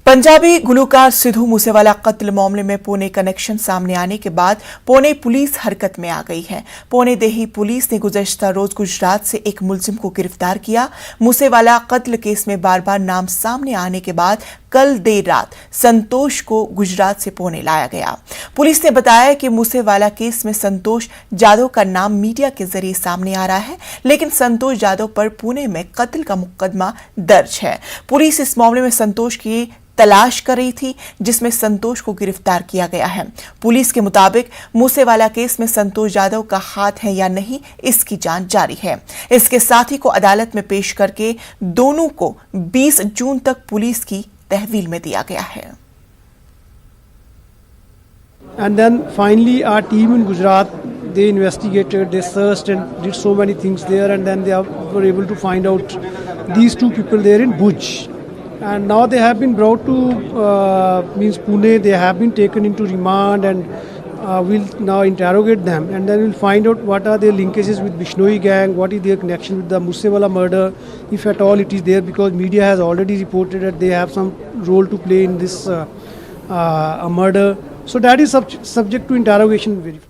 पंजाबी गुलूकार सिद्धू मूसेवाला कत्ल मामले में पुणे कनेक्शन सामने आने के बाद पुणे पुलिस हरकत में आ गई है। पुणे देही पुलिस ने गुज़श्ता रोज गुजरात से एक मुलजिम को गिरफ्तार किया। मूसेवाला कत्ल केस में बार बार नाम सामने आने के बाद कल देर रात संतोष को गुजरात से पुणे लाया गया। पुलिस ने बताया कि मूसेवाला केस में संतोष जाधव का नाम मीडिया के जरिए सामने आ रहा है, लेकिन संतोष जाधव पर पुणे में कत्ल का मुकदमा दर्ज है। पुलिस इस मामले में संतोष की तलाश कर रही थी, जिसमें संतोष को गिरफ्तार किया गया है। पुलिस के मुताबिक मूसेवाला केस में संतोष जाधव का हाथ है या नहीं, इसकी जांच जारी है। इसके साथ ही को अदालत में पेश करके दोनों को 20 जून तक पुलिस की तहवील में दिया गया है। And then finally our team in Gujarat, they investigated, they searched and did so many things there, and then they were able to find out these two people there in Bhuj. And now they have been brought to Pune. They have been taken into remand, and we'll now interrogate them, and then we'll find out what are their linkages with Bishnoi gang, what is their connection with the Musewala murder, if at all it is there, because media has already reported that they have some role to play in this murder. So that is subject to interrogation and verification.